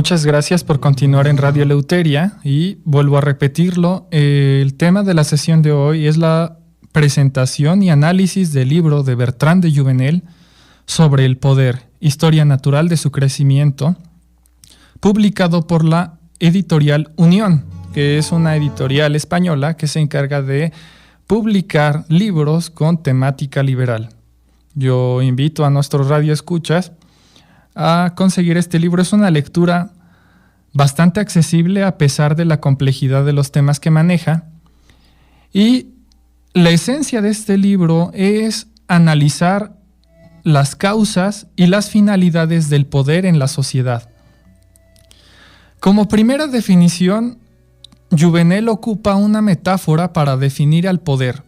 Muchas gracias por continuar en Radio Eleuteria y vuelvo a repetirlo. El tema de la sesión de hoy es la presentación y análisis del libro de Bertrand de Jouvenel sobre el poder, historia natural de su crecimiento, publicado por la editorial Unión, que es una editorial española que se encarga de publicar libros con temática liberal. Yo invito a nuestros radioescuchas a conseguir este libro. Es una lectura bastante accesible a pesar de la complejidad de los temas que maneja, y la esencia de este libro es analizar las causas y las finalidades del poder en la sociedad. Como primera definición, Jouvenel ocupa una metáfora para definir al poder,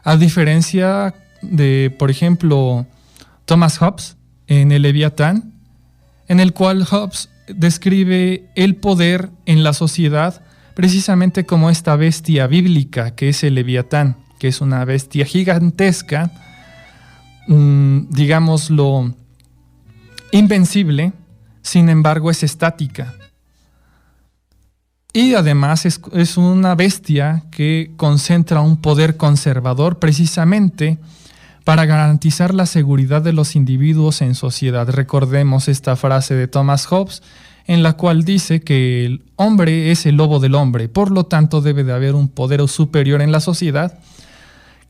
a diferencia de, por ejemplo, Thomas Hobbes en el Leviatán, en el cual Hobbes describe el poder en la sociedad precisamente como esta bestia bíblica que es el Leviatán, que es una bestia gigantesca, digámoslo, invencible, sin embargo es estática. Y además es una bestia que concentra un poder conservador precisamente para garantizar la seguridad de los individuos en sociedad. Recordemos esta frase de Thomas Hobbes, en la cual dice que el hombre es el lobo del hombre, por lo tanto debe de haber un poder superior en la sociedad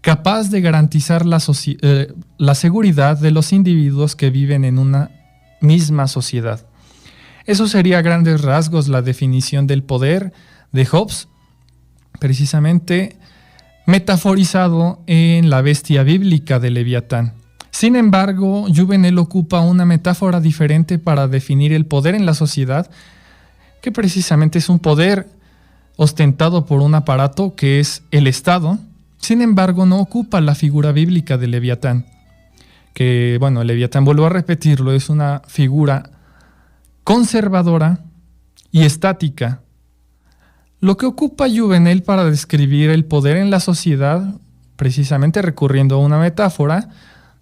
capaz de garantizar la seguridad de los individuos que viven en una misma sociedad. Eso sería a grandes rasgos la definición del poder de Hobbes, precisamente metaforizado en la bestia bíblica de Leviatán. Sin embargo, Jouvenel ocupa una metáfora diferente para definir el poder en la sociedad, que precisamente es un poder ostentado por un aparato que es el Estado. Sin embargo, no ocupa la figura bíblica de Leviatán, que, bueno, Leviatán, vuelvo a repetirlo, es una figura conservadora y estática. Lo que ocupa Jouvenel para describir el poder en la sociedad, precisamente recurriendo a una metáfora,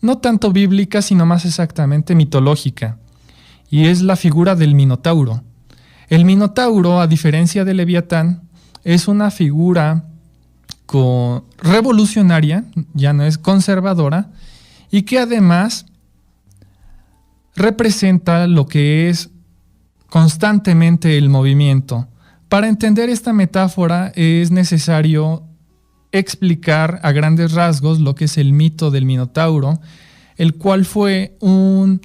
no tanto bíblica, sino más exactamente mitológica, y es la figura del Minotauro. El Minotauro, a diferencia de Leviatán, es una figura revolucionaria, ya no es conservadora, y que además representa lo que es constantemente el movimiento. Para entender esta metáfora es necesario explicar a grandes rasgos lo que es el mito del Minotauro, el cual fue un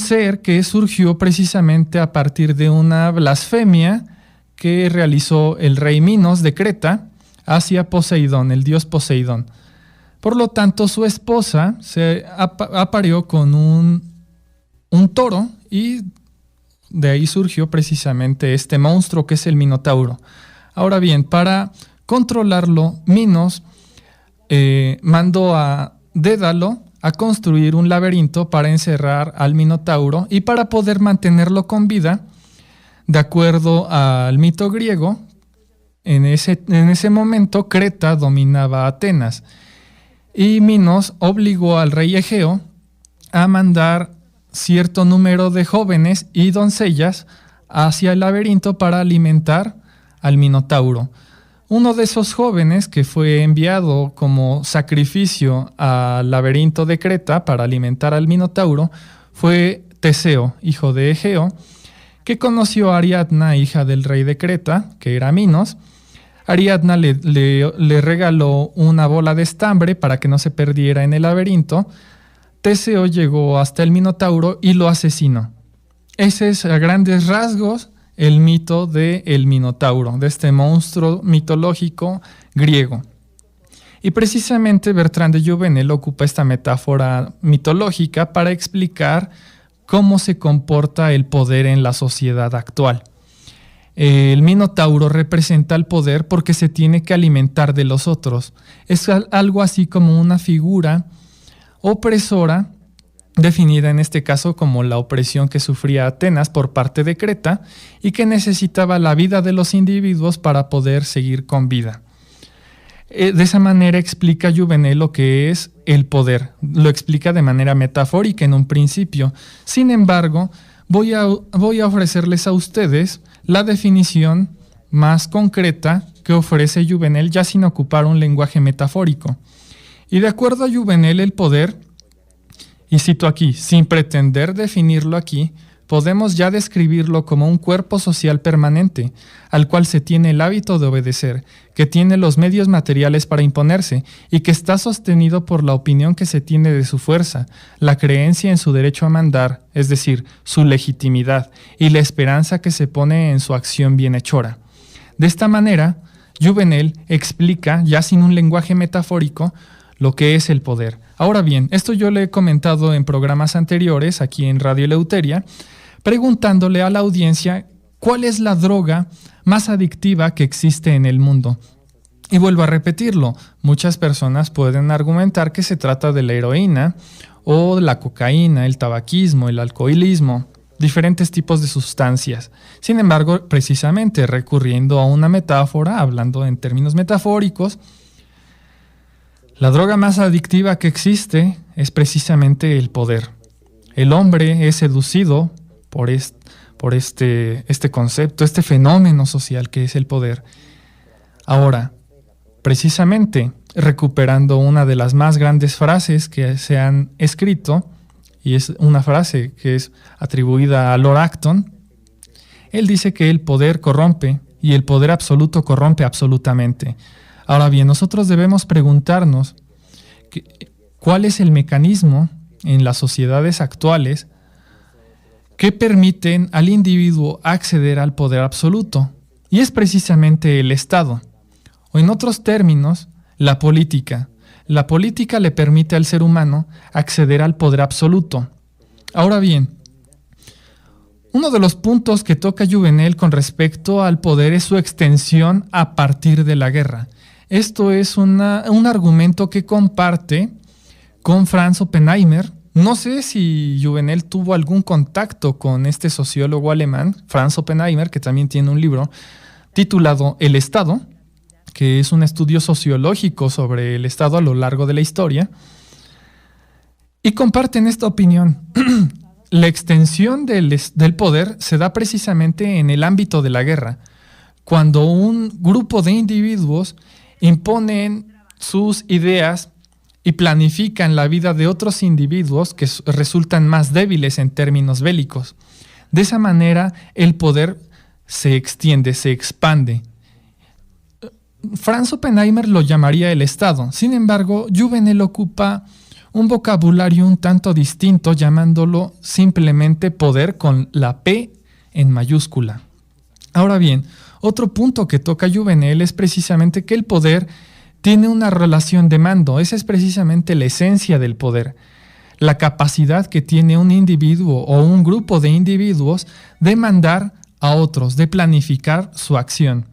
ser que surgió precisamente a partir de una blasfemia que realizó el rey Minos de Creta hacia Poseidón, el dios Poseidón. Por lo tanto, su esposa se apareó con un toro, y de ahí surgió precisamente este monstruo que es el Minotauro. Ahora bien, para controlarlo, Minos mandó a Dédalo a construir un laberinto para encerrar al Minotauro y para poder mantenerlo con vida. De acuerdo al mito griego, en ese momento Creta dominaba a Atenas, y Minos obligó al rey Egeo a mandar cierto número de jóvenes y doncellas hacia el laberinto para alimentar al Minotauro. Uno de esos jóvenes que fue enviado como sacrificio al laberinto de Creta para alimentar al Minotauro fue Teseo, hijo de Egeo, que conoció a Ariadna, hija del rey de Creta, que era Minos. Ariadna le regaló una bola de estambre para que no se perdiera en el laberinto. Teseo llegó hasta el Minotauro y lo asesinó. Ese es a grandes rasgos el mito del Minotauro, de este monstruo mitológico griego. Y precisamente Bertrand de Jouvenel ocupa esta metáfora mitológica para explicar cómo se comporta el poder en la sociedad actual. El Minotauro representa el poder porque se tiene que alimentar de los otros. Es algo así como una figura opresora, definida en este caso como la opresión que sufría Atenas por parte de Creta y que necesitaba la vida de los individuos para poder seguir con vida. De esa manera explica Jouvenel lo que es el poder. Lo explica de manera metafórica en un principio. Sin embargo, voy a ofrecerles a ustedes la definición más concreta que ofrece Jouvenel, ya sin ocupar un lenguaje metafórico. Y de acuerdo a Jouvenel, el poder, y cito aquí, sin pretender definirlo aquí, podemos ya describirlo como un cuerpo social permanente, al cual se tiene el hábito de obedecer, que tiene los medios materiales para imponerse y que está sostenido por la opinión que se tiene de su fuerza, la creencia en su derecho a mandar, es decir, su legitimidad, y la esperanza que se pone en su acción bienhechora. De esta manera, Jouvenel explica, ya sin un lenguaje metafórico, lo que es el poder. Ahora bien, esto yo le he comentado en programas anteriores, aquí en Radio Eleuteria, preguntándole a la audiencia cuál es la droga más adictiva que existe en el mundo. Y vuelvo a repetirlo, muchas personas pueden argumentar que se trata de la heroína o la cocaína, el tabaquismo, el alcoholismo, diferentes tipos de sustancias. Sin embargo, precisamente recurriendo a una metáfora, hablando en términos metafóricos, la droga más adictiva que existe es precisamente el poder. El hombre es seducido por este concepto, este fenómeno social que es el poder. Ahora, precisamente recuperando una de las más grandes frases que se han escrito, y es una frase que es atribuida a Lord Acton, él dice que el poder corrompe y el poder absoluto corrompe absolutamente. Ahora bien, nosotros debemos preguntarnos cuál es el mecanismo en las sociedades actuales que permiten al individuo acceder al poder absoluto. Y es precisamente el Estado. O en otros términos, la política. La política le permite al ser humano acceder al poder absoluto. Ahora bien, uno de los puntos que toca Jouvenel con respecto al poder es su extensión a partir de la guerra. Esto es un argumento que comparte con Franz Oppenheimer. No sé si Jouvenel tuvo algún contacto con este sociólogo alemán, Franz Oppenheimer, que también tiene un libro titulado El Estado, que es un estudio sociológico sobre el Estado a lo largo de la historia, y comparten esta opinión. La extensión del poder se da precisamente en el ámbito de la guerra, cuando un grupo de individuos imponen sus ideas y planifican la vida de otros individuos que resultan más débiles en términos bélicos. De esa manera, el poder se extiende, se expande. Franz Oppenheimer lo llamaría el Estado. Sin embargo, Jouvenel ocupa un vocabulario un tanto distinto, llamándolo simplemente poder con la P en mayúscula. Ahora bien, otro punto que toca Jouvenel es precisamente que el poder tiene una relación de mando. Esa es precisamente la esencia del poder. La capacidad que tiene un individuo o un grupo de individuos de mandar a otros, de planificar su acción.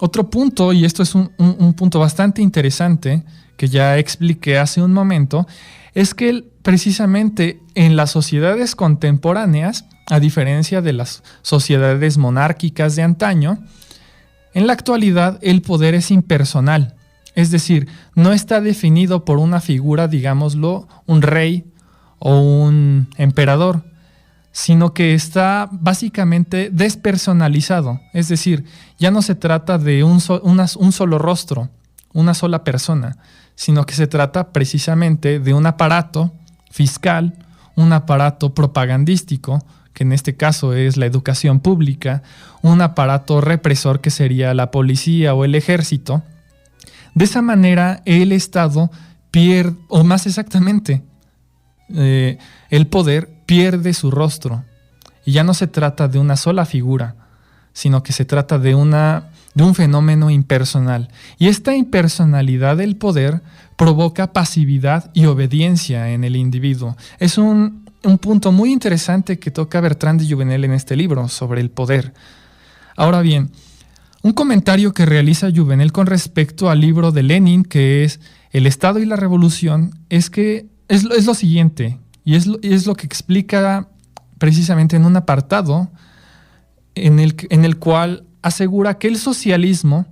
Otro punto, y esto es un punto bastante interesante, que ya expliqué hace un momento, es que precisamente en las sociedades contemporáneas, a diferencia de las sociedades monárquicas de antaño, en la actualidad el poder es impersonal. Es decir, no está definido por una figura, digámoslo, un rey o un emperador, sino que está básicamente despersonalizado. Es decir, ya no se trata de un solo rostro, una sola persona, sino que se trata precisamente de un aparato fiscal, un aparato propagandístico, que en este caso es la educación pública, un aparato represor que sería la policía o el ejército. De esa manera, el Estado pierde, o más exactamente, el poder pierde su rostro. Y ya no se trata de una sola figura, sino que se trata de un fenómeno impersonal. Y esta impersonalidad del poder provoca pasividad y obediencia en el individuo. Es un punto muy interesante que toca Bertrand de Jouvenel en este libro sobre el poder. Ahora bien, un comentario que realiza Jouvenel con respecto al libro de Lenin, que es El Estado y la Revolución, es que es lo siguiente, y es lo que explica precisamente en un apartado en el cual asegura que el socialismo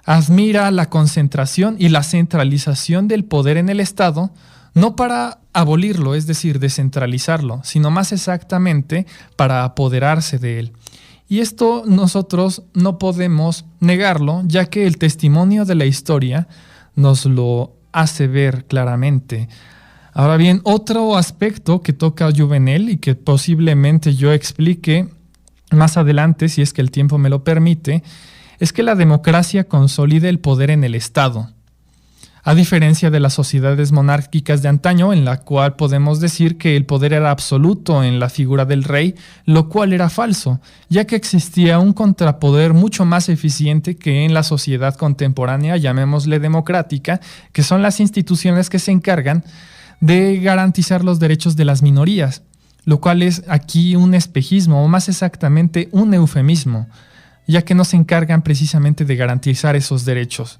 admira la concentración y la centralización del poder en el Estado, no para abolirlo, es decir, descentralizarlo, sino más exactamente para apoderarse de él. Y esto nosotros no podemos negarlo, ya que el testimonio de la historia nos lo hace ver claramente. Ahora bien, otro aspecto que toca Jouvenel y que posiblemente yo explique más adelante, si es que el tiempo me lo permite, es que la democracia consolida el poder en el Estado. A diferencia de las sociedades monárquicas de antaño, en la cual podemos decir que el poder era absoluto en la figura del rey, lo cual era falso, ya que existía un contrapoder mucho más eficiente que en la sociedad contemporánea, llamémosle democrática, que son las instituciones que se encargan de garantizar los derechos de las minorías, lo cual es aquí un espejismo, o más exactamente un eufemismo, ya que no se encargan precisamente de garantizar esos derechos.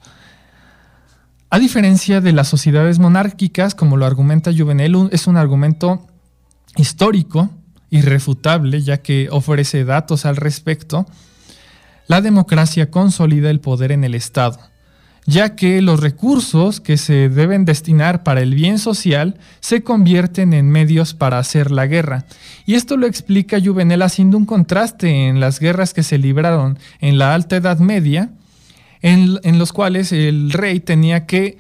A diferencia de las sociedades monárquicas, como lo argumenta Jouvenel, es un argumento histórico, irrefutable, ya que ofrece datos al respecto. La democracia consolida el poder en el Estado, ya que los recursos que se deben destinar para el bien social se convierten en medios para hacer la guerra. Y esto lo explica Jouvenel haciendo un contraste en las guerras que se libraron en la Alta Edad Media, en los cuales el rey tenía que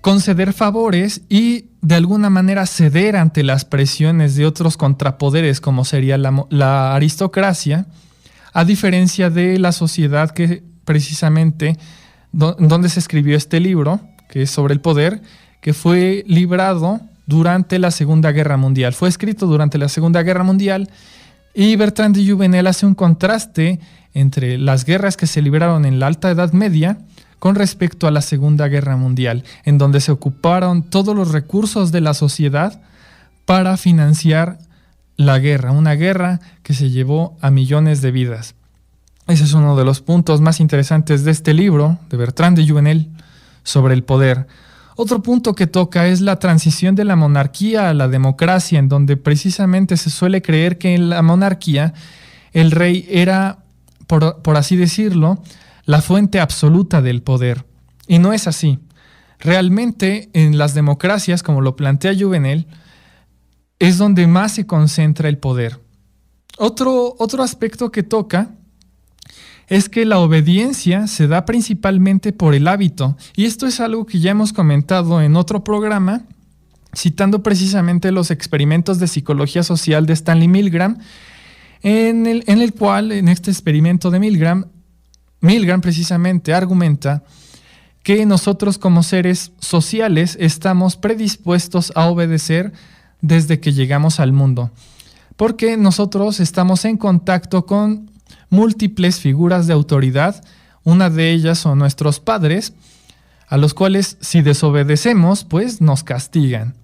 conceder favores y de alguna manera ceder ante las presiones de otros contrapoderes como sería la aristocracia, a diferencia de la sociedad que precisamente donde se escribió este libro, que es sobre el poder, que fue librado durante la Segunda Guerra Mundial. Fue escrito durante la Segunda Guerra Mundial y Bertrand de Jouvenel hace un contraste entre las guerras que se libraron en la Alta Edad Media con respecto a la Segunda Guerra Mundial, en donde se ocuparon todos los recursos de la sociedad para financiar la guerra, una guerra que se llevó a millones de vidas. Ese es uno de los puntos más interesantes de este libro, de Bertrand de Jouvenel, sobre el poder. Otro punto que toca es la transición de la monarquía a la democracia, en donde precisamente se suele creer que en la monarquía el rey era, por así decirlo, la fuente absoluta del poder. Y no es así. Realmente en las democracias, como lo plantea Jouvenel, es donde más se concentra el poder. Otro aspecto que toca es que la obediencia se da principalmente por el hábito. Y esto es algo que ya hemos comentado en otro programa, citando precisamente los experimentos de psicología social de Stanley Milgram, en el cual, en este experimento de Milgram precisamente argumenta que nosotros como seres sociales estamos predispuestos a obedecer desde que llegamos al mundo, porque nosotros estamos en contacto con múltiples figuras de autoridad. Una de ellas son nuestros padres, a los cuales si desobedecemos, pues nos castigan.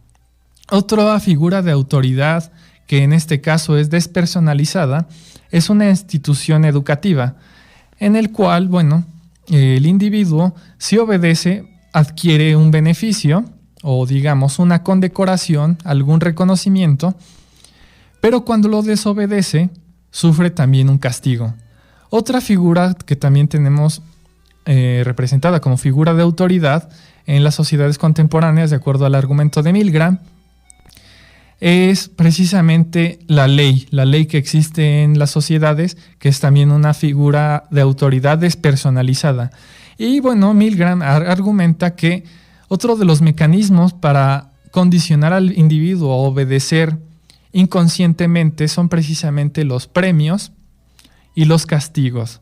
Otra figura de autoridad, que en este caso es despersonalizada, es una institución educativa, en el cual, el individuo, si obedece, adquiere un beneficio, o digamos una condecoración, algún reconocimiento, pero cuando lo desobedece, sufre también un castigo. Otra figura que también tenemos representada como figura de autoridad en las sociedades contemporáneas, de acuerdo al argumento de Milgram, es precisamente la ley que existe en las sociedades, que es también una figura de autoridad despersonalizada. Y Milgram argumenta que otro de los mecanismos para condicionar al individuo a obedecer inconscientemente son precisamente los premios y los castigos.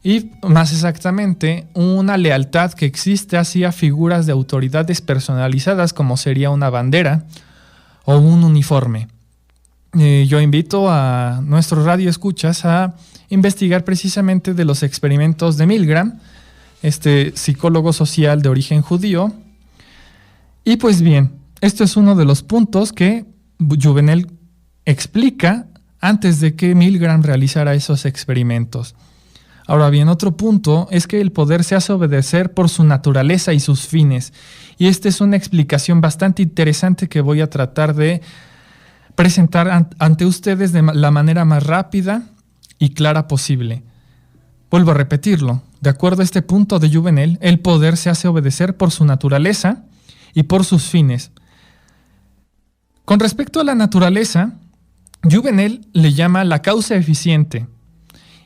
Y más exactamente, una lealtad que existe hacia figuras de autoridad despersonalizadas, como sería una bandera o un uniforme. Yo invito a nuestros radioescuchas a investigar precisamente de los experimentos de Milgram, este psicólogo social de origen judío. Y pues bien, esto es uno de los puntos que Jouvenel explica antes de que Milgram realizara esos experimentos. Ahora bien, otro punto es que el poder se hace obedecer por su naturaleza y sus fines. Y esta es una explicación bastante interesante que voy a tratar de presentar ante ustedes de la manera más rápida y clara posible. Vuelvo a repetirlo. De acuerdo a este punto de Jouvenel, el poder se hace obedecer por su naturaleza y por sus fines. Con respecto a la naturaleza, Juvenal le llama la causa eficiente,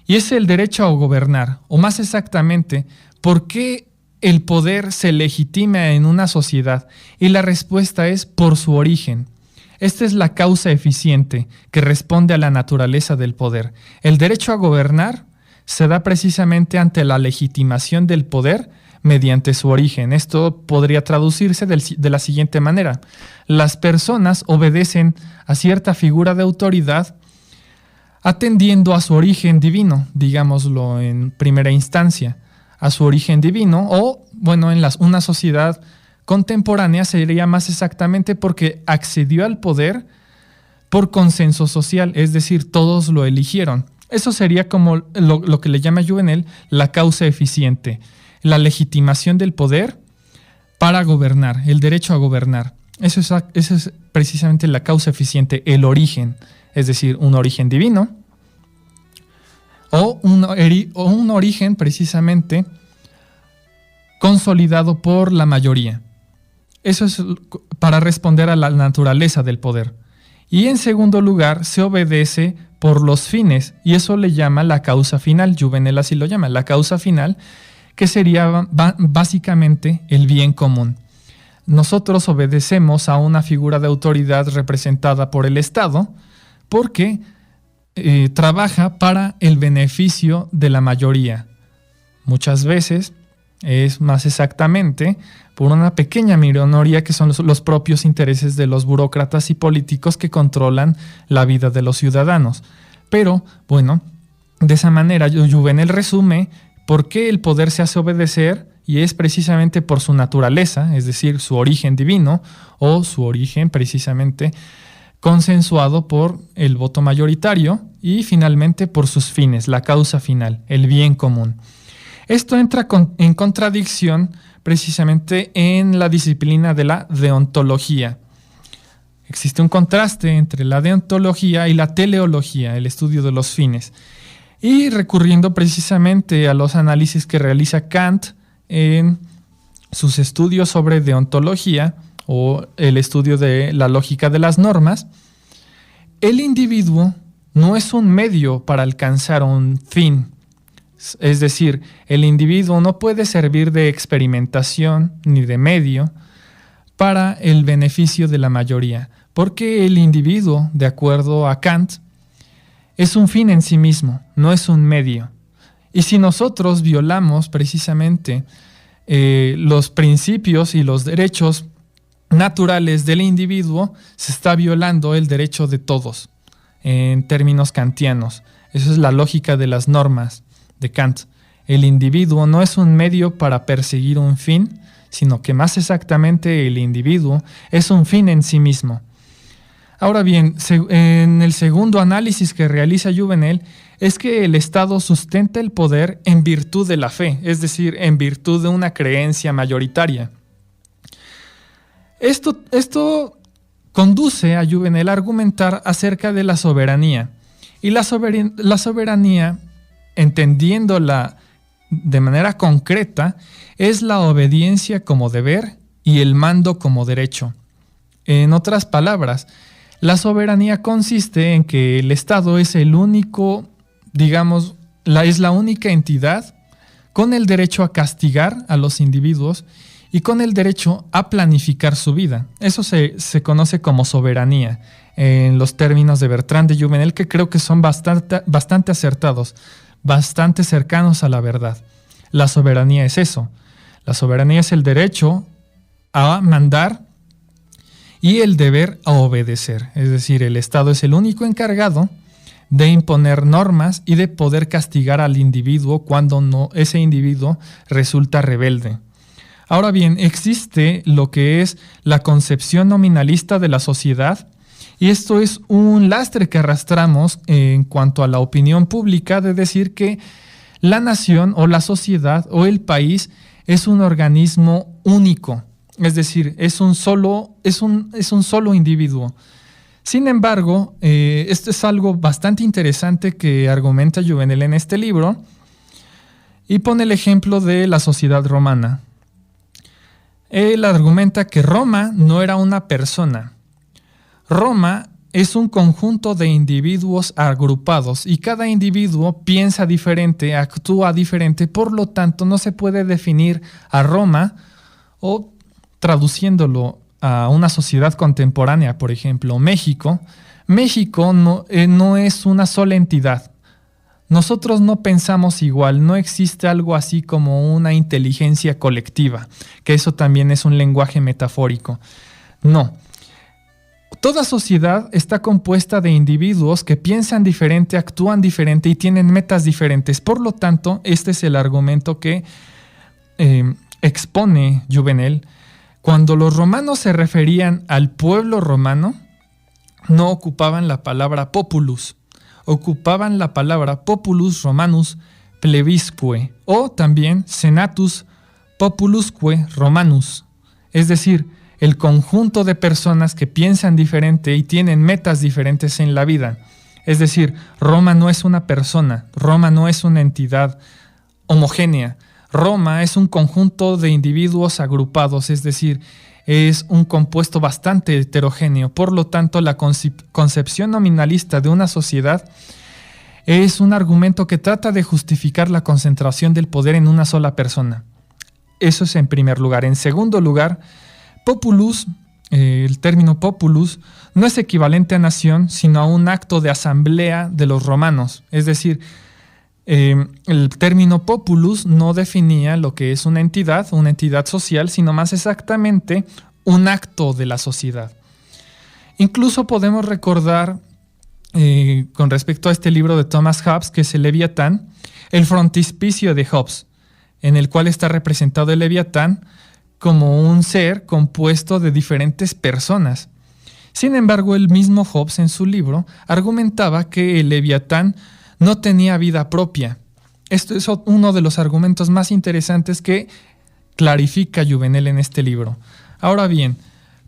y es el derecho a gobernar, o más exactamente, ¿por qué el poder se legitima en una sociedad? Y la respuesta es por su origen. Esta es la causa eficiente que responde a la naturaleza del poder. El derecho a gobernar se da precisamente ante la legitimación del poder mediante su origen. Esto podría traducirse de la siguiente manera. Las personas obedecen a cierta figura de autoridad atendiendo a su origen divino, digámoslo en primera instancia, a su origen divino, o bueno, en una sociedad contemporánea sería más exactamente porque accedió al poder por consenso social, es decir, todos lo eligieron. Eso sería como lo que le llama Juvenal la causa eficiente, la legitimación del poder para gobernar, el derecho a gobernar. Eso es precisamente la causa eficiente, el origen, es decir, un origen divino o un origen precisamente consolidado por la mayoría. Eso es para responder a la naturaleza del poder. Y en segundo lugar, se obedece por los fines, y eso le llama la causa final. Juvenal así lo llama, la causa final, que sería básicamente el bien común. Nosotros obedecemos a una figura de autoridad representada por el Estado porque trabaja para el beneficio de la mayoría. Muchas veces es más exactamente por una pequeña minoría que son los propios intereses de los burócratas y políticos que controlan la vida de los ciudadanos. Pero, bueno, de esa manera Juvenal resume por qué el poder se hace obedecer, y es precisamente por su naturaleza, es decir, su origen divino o su origen precisamente consensuado por el voto mayoritario, y finalmente por sus fines, la causa final, el bien común. Esto entra en contradicción precisamente en la disciplina de la deontología. Existe un contraste entre la deontología y la teleología, el estudio de los fines. Y recurriendo precisamente a los análisis que realiza Kant en sus estudios sobre deontología o el estudio de la lógica de las normas, el individuo no es un medio para alcanzar un fin. Es decir, el individuo no puede servir de experimentación ni de medio para el beneficio de la mayoría, porque el individuo, de acuerdo a Kant, es un fin en sí mismo, no es un medio. Y si nosotros violamos precisamente los principios y los derechos naturales del individuo, se está violando el derecho de todos, en términos kantianos. Esa es la lógica de las normas de Kant. El individuo no es un medio para perseguir un fin, sino que más exactamente el individuo es un fin en sí mismo. Ahora bien, en el segundo análisis que realiza Juvenal es que el Estado sustenta el poder en virtud de la fe, es decir, en virtud de una creencia mayoritaria. Esto conduce a Juvenal a argumentar acerca de la soberanía. Y la soberanía, entendiéndola de manera concreta, es la obediencia como deber y el mando como derecho. En otras palabras, la soberanía consiste en que el Estado es el único, es la única entidad con el derecho a castigar a los individuos y con el derecho a planificar su vida. Eso se conoce como soberanía en los términos de Bertrand de Juvenal, que creo que son bastante acertados, bastante cercanos a la verdad. La soberanía es eso. La soberanía es el derecho a mandar y el deber a obedecer. Es decir, el Estado es el único encargado de imponer normas y de poder castigar al individuo cuando ese individuo resulta rebelde. Ahora bien, existe lo que es la concepción nominalista de la sociedad, y esto es un lastre que arrastramos en cuanto a la opinión pública, de decir que la nación o la sociedad o el país es un organismo único, es decir, es un solo individuo. Sin embargo, esto es algo bastante interesante que argumenta Juvenal en este libro, y pone el ejemplo de la sociedad romana. Él argumenta que Roma no era una persona. Roma es un conjunto de individuos agrupados y cada individuo piensa diferente, actúa diferente, por lo tanto no se puede definir a Roma o traduciéndolo a una sociedad contemporánea, por ejemplo, México. México no es una sola entidad. Nosotros no pensamos igual, no existe algo así como una inteligencia colectiva, que eso también es un lenguaje metafórico. No. Toda sociedad está compuesta de individuos que piensan diferente, actúan diferente y tienen metas diferentes. Por lo tanto, este es el argumento que expone Juvenal. Cuando los romanos se referían al pueblo romano, no ocupaban la palabra populus, ocupaban la palabra populus romanus plebisque o también senatus populusque romanus, es decir, el conjunto de personas que piensan diferente y tienen metas diferentes en la vida. Es decir, Roma no es una persona, Roma no es una entidad homogénea, Roma es un conjunto de individuos agrupados, es decir, es un compuesto bastante heterogéneo. Por lo tanto, la concepción nominalista de una sociedad es un argumento que trata de justificar la concentración del poder en una sola persona. Eso es en primer lugar. En segundo lugar, populus, el término populus, no es equivalente a nación, sino a un acto de asamblea de los romanos. Es decir, el término populus no definía lo que es una entidad social, sino más exactamente un acto de la sociedad. Incluso podemos recordar, con respecto a este libro de Thomas Hobbes, que es el Leviatán, el frontispicio de Hobbes, en el cual está representado el Leviatán como un ser compuesto de diferentes personas. Sin embargo, el mismo Hobbes en su libro argumentaba que el Leviatán no tenía vida propia. Esto es uno de los argumentos más interesantes que clarifica Juvenal en este libro. Ahora bien,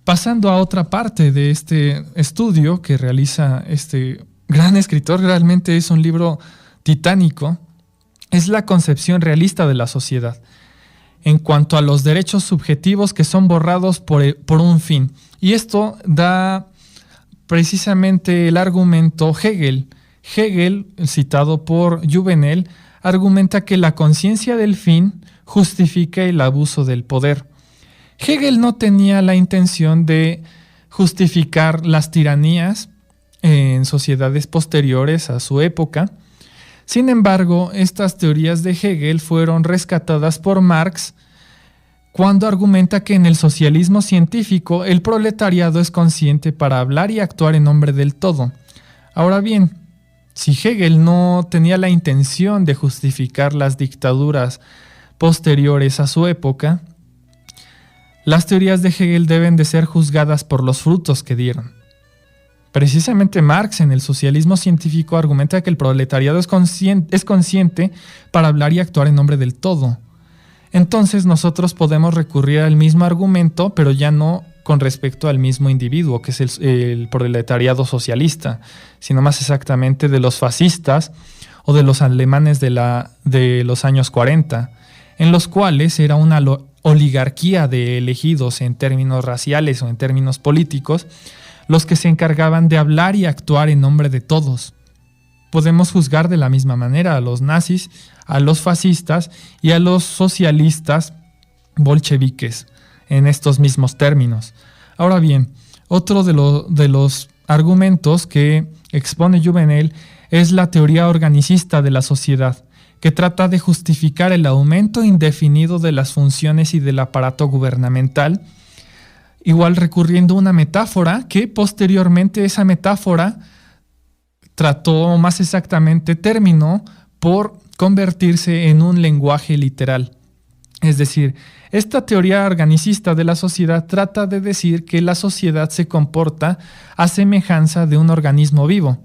pasando a otra parte de este estudio que realiza este gran escritor, realmente es un libro titánico, es la concepción realista de la sociedad en cuanto a los derechos subjetivos que son borrados por un fin. Y esto da precisamente el argumento Hegel. Hegel, citado por Juvenal, argumenta que la conciencia del fin justifica el abuso del poder. Hegel no tenía la intención de justificar las tiranías en sociedades posteriores a su época. Sin embargo, estas teorías de Hegel fueron rescatadas por Marx cuando argumenta que en el socialismo científico el proletariado es consciente para hablar y actuar en nombre del todo. Ahora bien, si Hegel no tenía la intención de justificar las dictaduras posteriores a su época, las teorías de Hegel deben de ser juzgadas por los frutos que dieron. Precisamente Marx en el socialismo científico argumenta que el proletariado es consciente para hablar y actuar en nombre del todo. Entonces nosotros podemos recurrir al mismo argumento, pero ya no con respecto al mismo individuo, que es el proletariado socialista, sino más exactamente de los fascistas o de los alemanes de los años 40, en los cuales era una oligarquía de elegidos en términos raciales o en términos políticos, los que se encargaban de hablar y actuar en nombre de todos. Podemos juzgar de la misma manera a los nazis, a los fascistas y a los socialistas bolcheviques en estos mismos términos. Ahora bien, otro de los argumentos que expone Juvenal es la teoría organicista de la sociedad, que trata de justificar el aumento indefinido de las funciones y del aparato gubernamental, igual recurriendo a una metáfora que posteriormente esa metáfora terminó por convertirse en un lenguaje literal. Es decir, esta teoría organicista de la sociedad trata de decir que la sociedad se comporta a semejanza de un organismo vivo.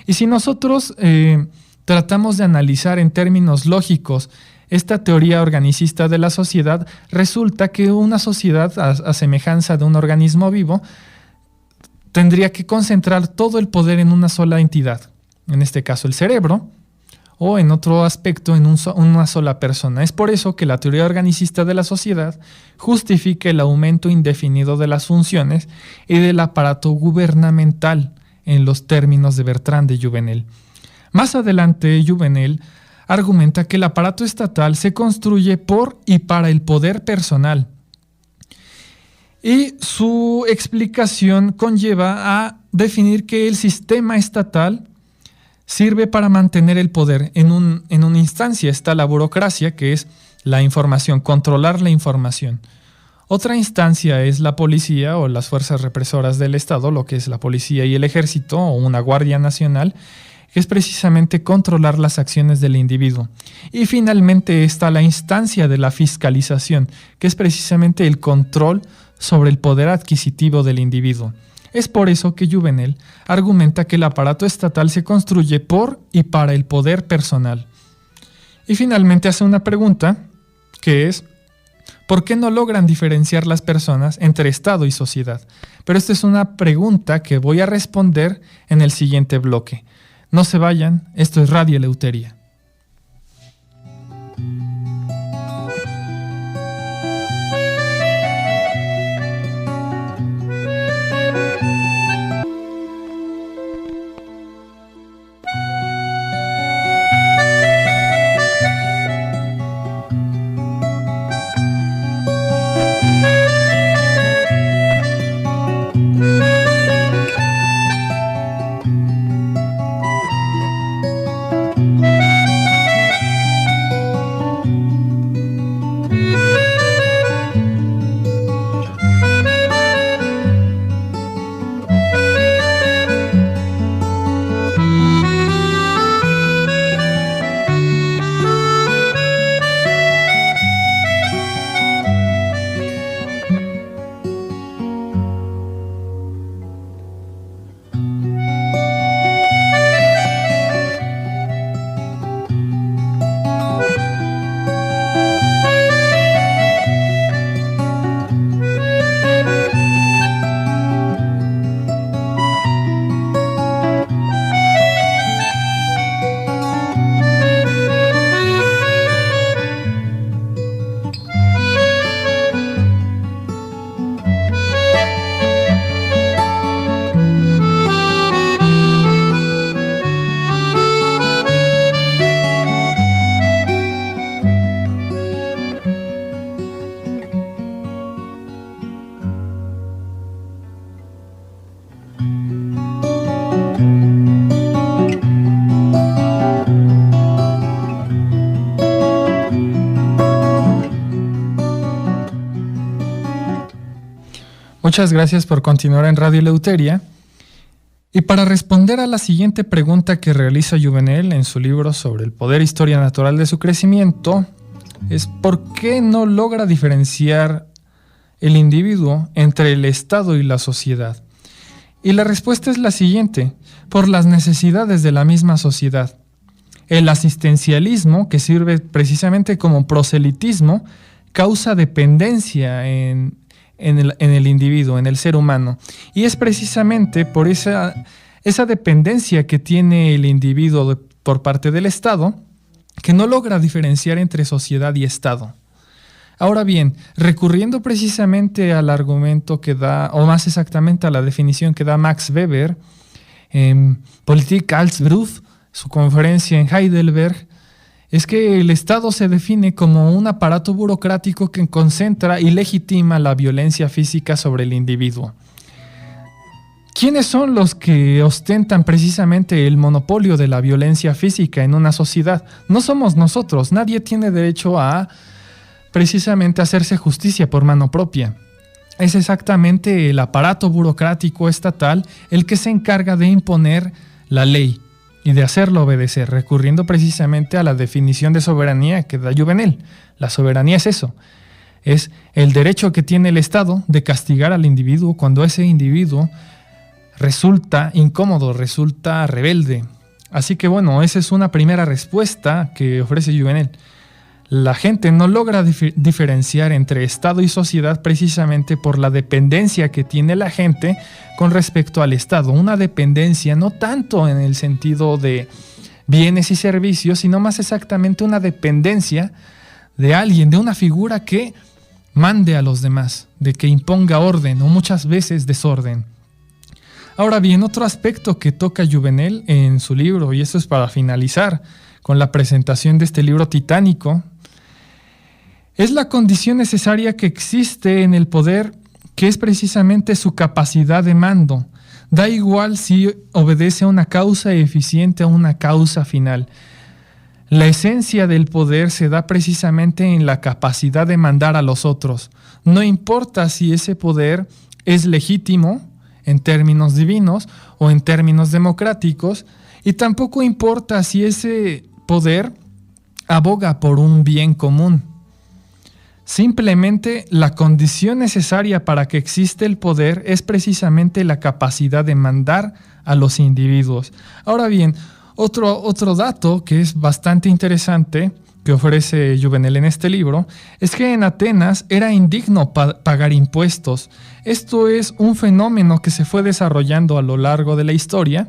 Y si nosotros tratamos de analizar en términos lógicos esta teoría organicista de la sociedad, resulta que una sociedad a semejanza de un organismo vivo tendría que concentrar todo el poder en una sola entidad, en este caso el cerebro, o en otro aspecto en una sola persona. Es por eso que la teoría organicista de la sociedad justifica el aumento indefinido de las funciones y del aparato gubernamental en los términos de Bertrand de Jouvenel. Más adelante, Jouvenel argumenta que el aparato estatal se construye por y para el poder personal. Y su explicación conlleva a definir que el sistema estatal sirve para mantener el poder. En una instancia está la burocracia, que es la información, controlar la información. Otra instancia es la policía o las fuerzas represoras del Estado, lo que es la policía y el ejército o una guardia nacional, que es precisamente controlar las acciones del individuo. Y finalmente está la instancia de la fiscalización, que es precisamente el control sobre el poder adquisitivo del individuo. Es por eso que Jouvenel argumenta que el aparato estatal se construye por y para el poder personal. Y finalmente hace una pregunta, que es: ¿por qué no logran diferenciar las personas entre Estado y sociedad? Pero esta es una pregunta que voy a responder en el siguiente bloque. No se vayan, esto es Radio Eleuteria. Muchas gracias por continuar en Radio Eleuteria. Y para responder a la siguiente pregunta que realiza Jouvenel en su libro sobre el poder e historia natural de su crecimiento, es ¿por qué no logra diferenciar el individuo entre el Estado y la sociedad? Y la respuesta es la siguiente: por las necesidades de la misma sociedad. El asistencialismo, que sirve precisamente como proselitismo, causa dependencia en el individuo, en el ser humano. Y es precisamente por esa dependencia que tiene el individuo por parte del Estado que no logra diferenciar entre sociedad y Estado. Ahora bien, recurriendo precisamente al argumento que da, o más exactamente a la definición que da Max Weber en Politik als Beruf, su conferencia en Heidelberg, es que el Estado se define como un aparato burocrático que concentra y legitima la violencia física sobre el individuo. ¿Quiénes son los que ostentan precisamente el monopolio de la violencia física en una sociedad? No somos nosotros. Nadie tiene derecho a precisamente hacerse justicia por mano propia. Es exactamente el aparato burocrático estatal el que se encarga de imponer la ley y de hacerlo obedecer, recurriendo precisamente a la definición de soberanía que da Jouvenel. La soberanía es eso, es el derecho que tiene el Estado de castigar al individuo cuando ese individuo resulta incómodo, resulta rebelde. Así que bueno, esa es una primera respuesta que ofrece Jouvenel. La gente no logra diferenciar entre Estado y sociedad precisamente por la dependencia que tiene la gente con respecto al Estado. Una dependencia no tanto en el sentido de bienes y servicios, sino más exactamente una dependencia de alguien, de una figura que mande a los demás, de que imponga orden o muchas veces desorden. Ahora bien, otro aspecto que toca Jouvenel en su libro, y esto es para finalizar con la presentación de este libro titánico, es la condición necesaria que existe en el poder, que es precisamente su capacidad de mando. Da igual si obedece a una causa eficiente o a una causa final. La esencia del poder se da precisamente en la capacidad de mandar a los otros. No importa si ese poder es legítimo en términos divinos o en términos democráticos, y tampoco importa si ese poder aboga por un bien común. Simplemente la condición necesaria para que exista el poder es precisamente la capacidad de mandar a los individuos. Ahora bien, otro dato que es bastante interesante que ofrece Jouvenel en este libro es que en Atenas era indigno pagar impuestos. Esto es un fenómeno que se fue desarrollando a lo largo de la historia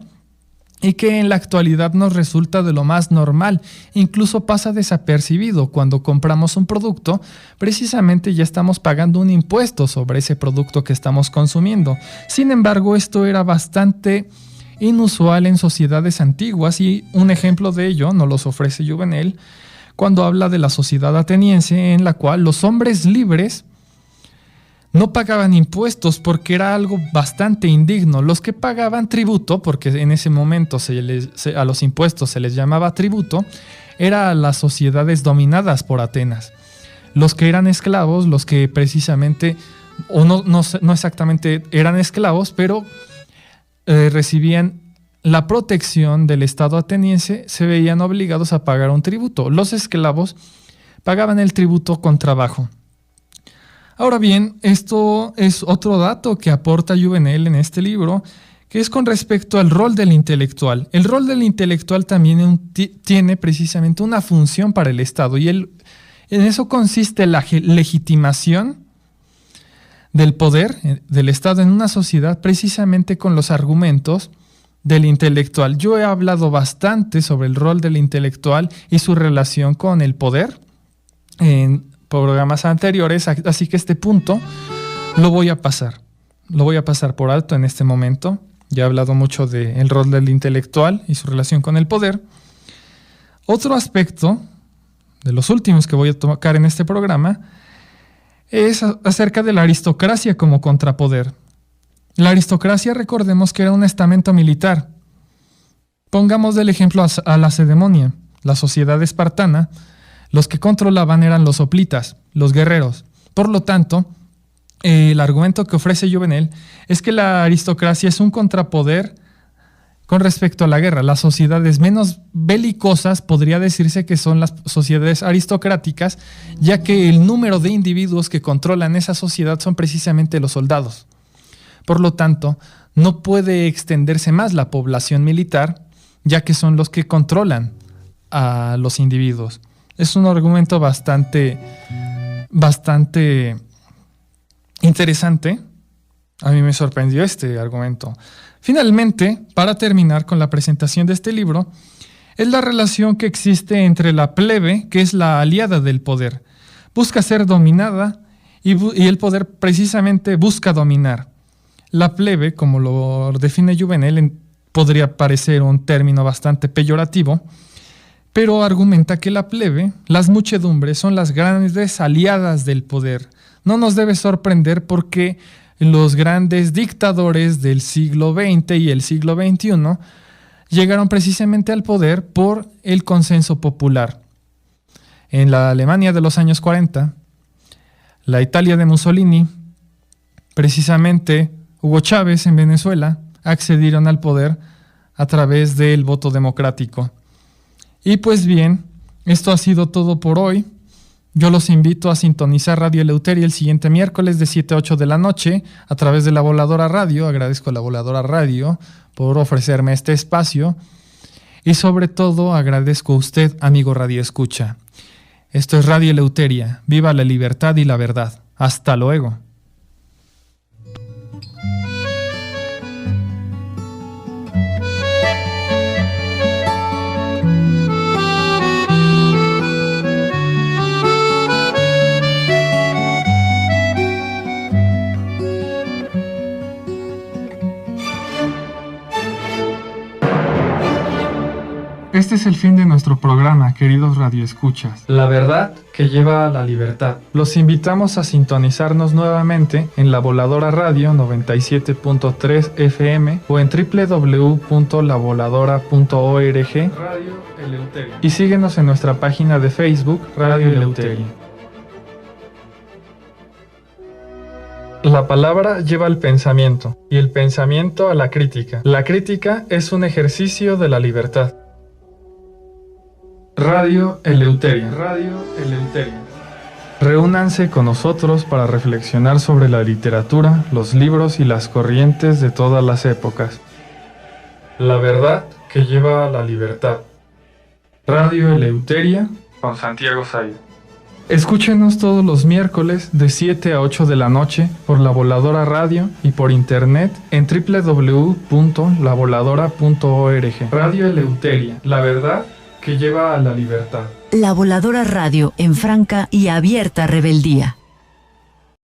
y que en la actualidad nos resulta de lo más normal. Incluso pasa desapercibido. Cuando compramos un producto, precisamente ya estamos pagando un impuesto sobre ese producto que estamos consumiendo. Sin embargo, esto era bastante inusual en sociedades antiguas, y un ejemplo de ello nos los ofrece Jouvenel cuando habla de la sociedad ateniense, en la cual los hombres libres no pagaban impuestos porque era algo bastante indigno. Los que pagaban tributo, porque en ese momento a los impuestos se les llamaba tributo, eran las sociedades dominadas por Atenas. Los que eran esclavos, los que precisamente, o no exactamente eran esclavos, pero recibían la protección del Estado ateniense, se veían obligados a pagar un tributo. Los esclavos pagaban el tributo con trabajo. Ahora bien, esto es otro dato que aporta Jouvenel en este libro, que es con respecto al rol del intelectual. El rol del intelectual también tiene precisamente una función para el Estado, y en eso consiste la legitimación del poder del Estado en una sociedad, precisamente con los argumentos del intelectual. Yo he hablado bastante sobre el rol del intelectual y su relación con el poder en programas anteriores, así que este punto lo voy a pasar por alto en este momento. Ya he hablado mucho del rol del intelectual y su relación con el poder. Otro aspecto, de los últimos que voy a tocar en este programa, es acerca de la aristocracia como contrapoder. La aristocracia, recordemos que era un estamento militar. Pongamos del ejemplo a la Lacedemonia, la sociedad espartana. Los que controlaban eran los hoplitas, los guerreros. Por lo tanto, el argumento que ofrece Jouvenel es que la aristocracia es un contrapoder con respecto a la guerra. Las sociedades menos belicosas podría decirse que son las sociedades aristocráticas, ya que el número de individuos que controlan esa sociedad son precisamente los soldados. Por lo tanto, no puede extenderse más la población militar, ya que son los que controlan a los individuos. Es un argumento bastante interesante. A mí me sorprendió este argumento. Finalmente, para terminar con la presentación de este libro, es la relación que existe entre la plebe, que es la aliada del poder. Busca ser dominada y el poder precisamente busca dominar. La plebe, como lo define Jouvenel, podría parecer un término bastante peyorativo, pero argumenta que la plebe, las muchedumbres, son las grandes aliadas del poder. No nos debe sorprender porque los grandes dictadores del siglo XX y el siglo XXI llegaron precisamente al poder por el consenso popular. En la Alemania de los años 40, la Italia de Mussolini, precisamente Hugo Chávez en Venezuela, accedieron al poder a través del voto democrático. Y pues bien, esto ha sido todo por hoy. Yo los invito a sintonizar Radio Eleuteria el siguiente miércoles de 7 a 8 de la noche a través de La Voladora Radio. Agradezco a La Voladora Radio por ofrecerme este espacio. Y sobre todo agradezco a usted, amigo Radio Escucha. Esto es Radio Eleuteria. Viva la libertad y la verdad. Hasta luego. este es el fin de nuestro programa, queridos radioescuchas. La verdad que lleva a la libertad. Los invitamos a sintonizarnos nuevamente en La Voladora Radio 97.3 FM o en www.lavoladora.org y síguenos en nuestra página de Facebook Radio Eleuteria. La palabra lleva al pensamiento y el pensamiento a la crítica. La crítica es un ejercicio de la libertad. Radio Eleuteria. Radio Eleuteria. Reúnanse con nosotros para reflexionar sobre la literatura, los libros y las corrientes de todas las épocas. La verdad que lleva a la libertad. Radio Eleuteria con Santiago Said. Escúchenos todos los miércoles de 7 a 8 de la noche por La Voladora Radio y por internet en www.lavoladora.org. Radio Eleuteria, la verdad que lleva a la libertad. La Voladora Radio en franca y abierta rebeldía.